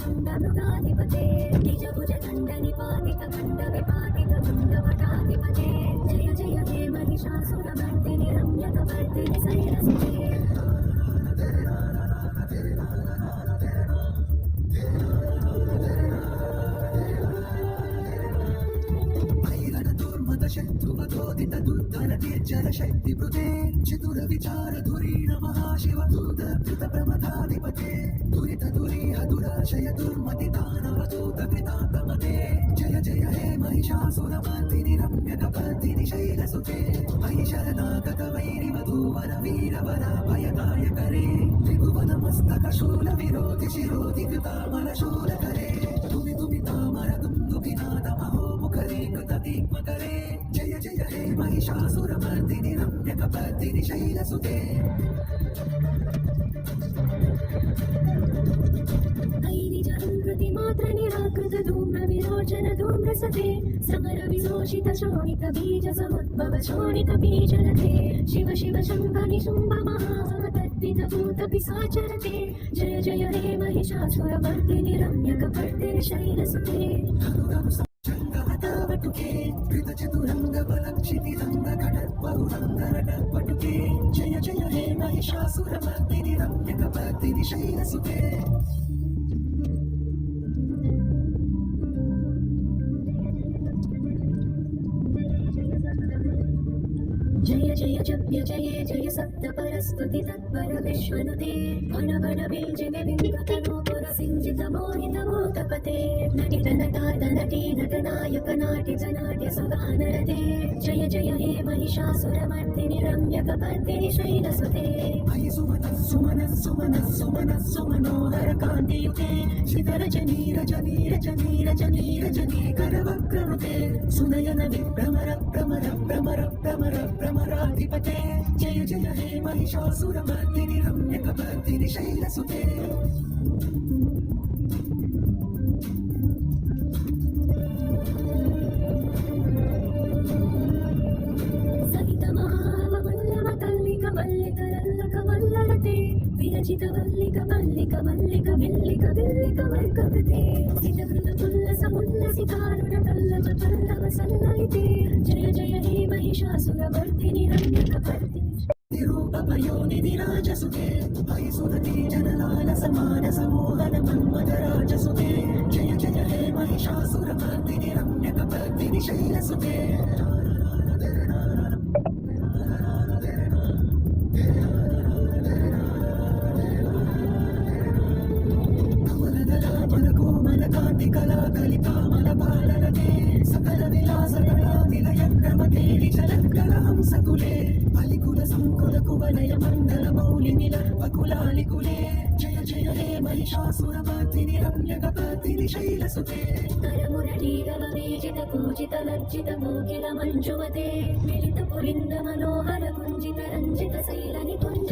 शूरमर्दिनिरम्यकपर्दिनिशैलसुते निजभुजदण्डनिपातितखण्डविपातितवृन्दवटाधिपते जय जय हे महिषासुरमर्दिनिरम्यकपर्दिनिशैलसुते शत्रुवधोदित दुर्धर निर्जर शक्ति प्रदे चतुर विचार धुरीण महाशिव दूत कृत प्रमदाधिपते दुरित दुरीह दुराशय दुर्मति दानव दूत कृतान्तमते जय जय हे महिषासुरमर्दिनि रम्यकपर्दिनि शैलसुते मयि शरणागत वैरिवधूवर वीरवर भयदायकरे त्रिभुवनमस्तक शूल विरोधि शिरोधि कृतामल शूलकरे तुमि तुमि तामर दुन्दुभिनाद महोमुखरे कृत दीप्मकरे जय जय हे महिषासुरमर्दिनि रम्यकपर्दिनि शैलसुते प्रतिमात्र निराकृत धूम्र विरोचन धूम्रसते समर विशोषित शोणित बीज समुद्भव शोणित बीजलते शिव शिव शम्भ निशुम्भ महातद्वित भूत पिशाचरते जय जय हे महिषासुरमर्दिनि रम्यकपर्दिनि शैलसुते वटुके कृतचतुरंग बलक्षिति रंग खडक बहुरंग रटक वटुके जय जय हे महिषासुरमर्दिनि रम्यकपर्दिनि शैलसुते जय जय जप्य जय जय सप्त परस्तुति तत्पर विश्वनुते भन भन बिंजित बिंगतनो पुर सिंजित मोहित भूतपते नटित नटार्द नटी नटनायक नाट्य नाट्य सुगानरते जय जय हे महिषासुरमर्दिनि रम्यकपर्दिनि शैलसुते अयि सुमन सुमन सुमन सुमन सुमनोहर कान्तियुते श्रीधरजनी रजनी रजनी रजनी रजनी करवक्रमुते सुनयन विभ्रमर भ्रमर भ्रमर भ्रमर भ्रमराधिपते जय जय हे महिषासुरमर्दिनि रम्यकपर्दिनि शैलसुते सहित महावल्लभ कल्लिक मल्लिक रल्लक मल्लरते विरचित वल्लिक मल्लिक मल्लिक विल्लिक विल्लिक वर्गवते सितकृत तुल्लस मुल्लसितारुण तल्लव तल्लव सल्ललिते जय जय हे महिषासुरमर्दिनि रम्यकपर्दिनि निरूपपयोनिधि राजसुते अयि सुरति जनलाल समान समोहन मन्मथराजसुते जय जय हे महिषासुरमर्दिनि रम्यकपर्दिनि शैलसुते कोमल कांति कला कलितामल बालरते सकल विलास कला निलय क्रमते विचलत्कल हंसकुले अलिकुल संकुल कुवलय मंडल मौलि निलर्वकुलालिकुले जय जय हे महिषासुरमर्दिनि रम्यकपर्दिनि शैलसुते करमुरलीरव वीजित पूजित लज्जित मोकिल मंजुमते मिलित पुलिंद मनोहर कुंजित रंजित शैल निकुंज